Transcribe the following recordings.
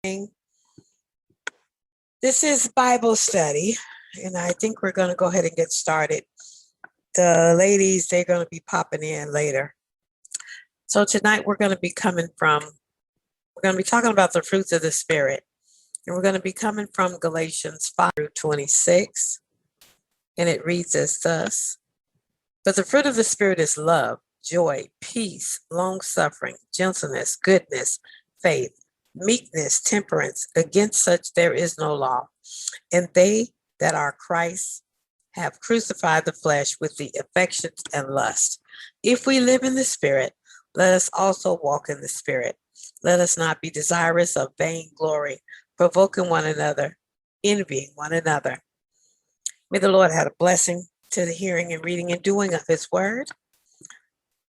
This is Bible study, and I think we're going to go ahead and get started. The ladies, they're going to be popping in later. So tonight we're going to be talking about the fruits of the Spirit, and we're going to be coming from Galatians 5:26, and it reads as thus: But the fruit of the Spirit is love, joy, peace, long-suffering, gentleness, goodness, faith, meekness, temperance. Against such there is no law. And they that are Christ have crucified the flesh with the affections and lust. If we live in the Spirit, let us also walk in the Spirit. Let us not be desirous of vain glory, provoking one another, envying one another. May the Lord have a blessing to the hearing and reading and doing of his word.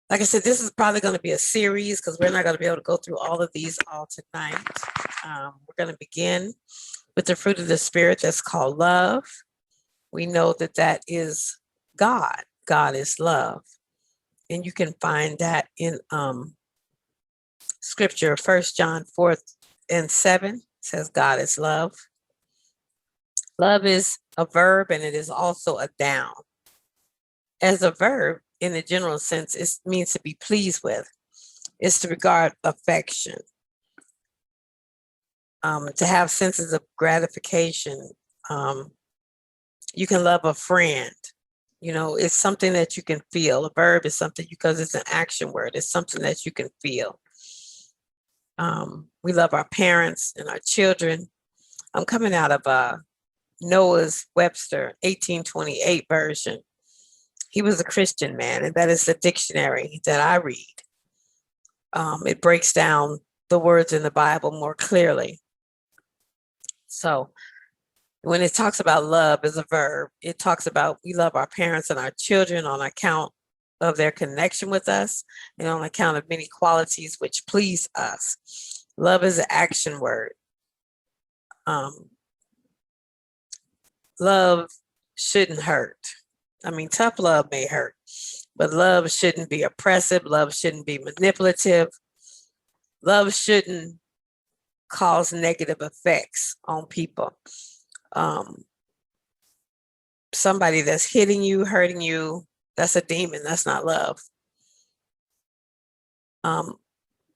Like I said, this is probably going to be a series because we're not going to be able to go through all of these all tonight. We're going to begin with the fruit of the Spirit that's called love. We know that that is God. God is love. And you can find that in scripture. 1 John 4:7 says God is love. Love is a verb, and it is also a noun. As a verb, in the general sense, it means to be pleased with. It's to regard affection, to have senses of gratification. You can love a friend. You know, it's something that you can feel. A verb is something because it's an action word. It's something that you can feel. We love our parents and our children. I'm coming out of Noah Webster 1828 version. He was a Christian man, and that is the dictionary that I read. It breaks down the words in the Bible more clearly. So when it talks about love as a verb, it talks about we love our parents and our children on account of their connection with us and on account of many qualities which please us. Love is an action word. Love shouldn't hurt. I mean, tough love may hurt, but love shouldn't be oppressive. Love shouldn't be manipulative. Love shouldn't cause negative effects on people. Somebody that's hitting you, hurting you, that's a demon. That's not love.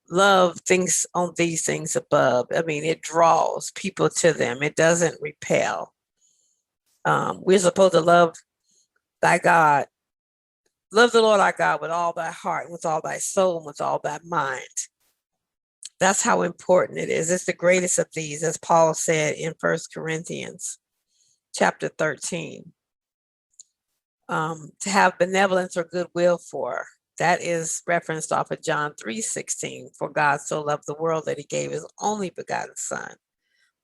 Love thinks on these things above. I mean, it draws people to them. It doesn't repel. We're supposed to love thy God. Love the Lord our God with all thy heart, with all thy soul, and with all thy mind. That's how important it is. It's the greatest of these, as Paul said in 1 Corinthians chapter 13. To have benevolence or goodwill for, that is referenced off of John 3:16. For God so loved the world that he gave his only begotten Son,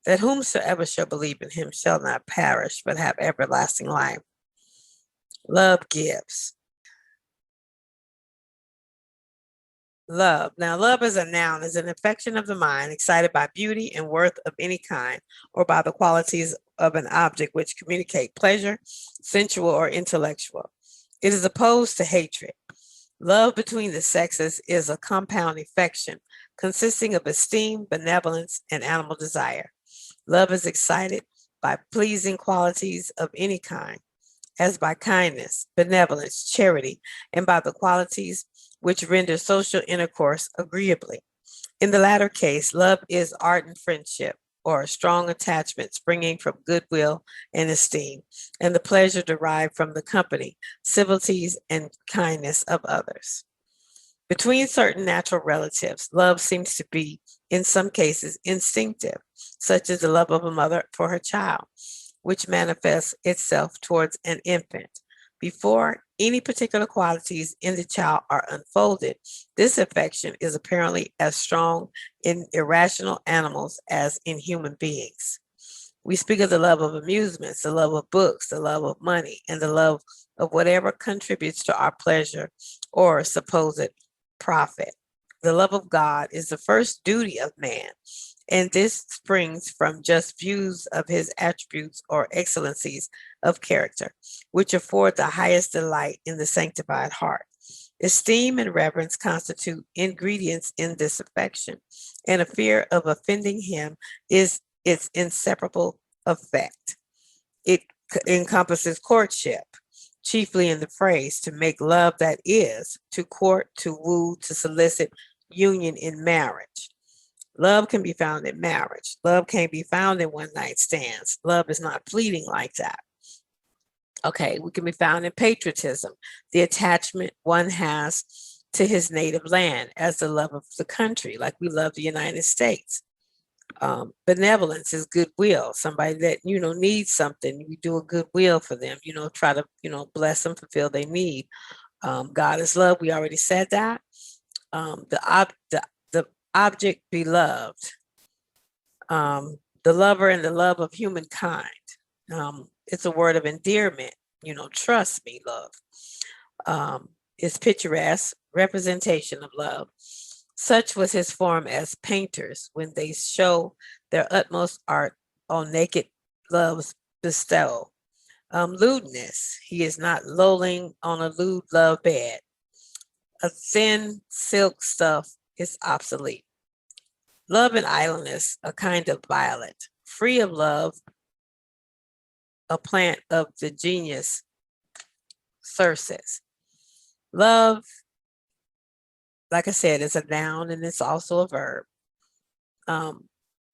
that whomsoever shall believe in him shall not perish, but have everlasting life. Love gives. Love. Now, love is a noun, is an affection of the mind, excited by beauty and worth of any kind, or by the qualities of an object which communicate pleasure, sensual or intellectual. It is opposed to hatred. Love between the sexes is a compound affection consisting of esteem, benevolence, and animal desire. Love is excited by pleasing qualities of any kind, as by kindness, benevolence, charity, and by the qualities which render social intercourse agreeably. In the latter case, love is ardent friendship or a strong attachment springing from goodwill and esteem, and the pleasure derived from the company, civilities, and kindness of others. Between certain natural relatives, love seems to be, in some cases, instinctive, such as the love of a mother for her child, which manifests itself towards an infant. Before any particular qualities in the child are unfolded, this affection is apparently as strong in irrational animals as in human beings. We speak of the love of amusements, the love of books, the love of money, and the love of whatever contributes to our pleasure or supposed profit. The love of God is the first duty of man, and this springs from just views of his attributes or excellencies of character, which afford the highest delight in the sanctified heart. Esteem and reverence constitute ingredients in this affection, and a fear of offending him is its inseparable effect. It encompasses courtship, chiefly in the phrase to make love, that is, to court, to woo, to solicit union in marriage. Love can be found in marriage. Love can't be found in one night stands. Love is not fleeting like that. Okay, we can be found in patriotism, the attachment one has to his native land as the love of the country, like we love the United States. Benevolence is goodwill. Somebody that needs something, you do a goodwill for them. Try to bless them, fulfill their need. God is love. We already said that. The object beloved, the lover and the love of humankind. It's a word of endearment. Trust me, love. It's picturesque representation of love. Such was his form as painters when they show their utmost art on naked love's bestow. Lewdness, he is not lolling on a lewd love bed. A thin silk stuff is obsolete. Love and idleness, a kind of violet, free of love, a plant of the genius Circes. Love, like I said, is a noun and it's also a verb.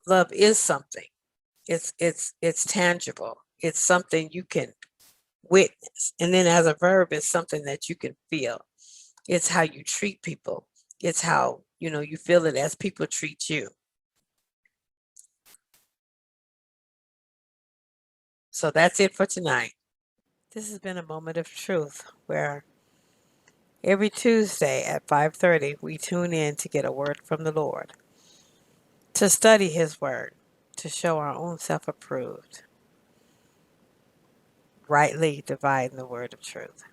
Love is something. It's tangible. It's something you can witness. And then as a verb, it's something that you can feel. It's how you treat people. It's how, you feel it as people treat you. So that's it for tonight. This has been a moment of truth where every Tuesday at 5:30, we tune in to get a word from the Lord, to study his word, to show our own self-approved, rightly dividing the word of truth.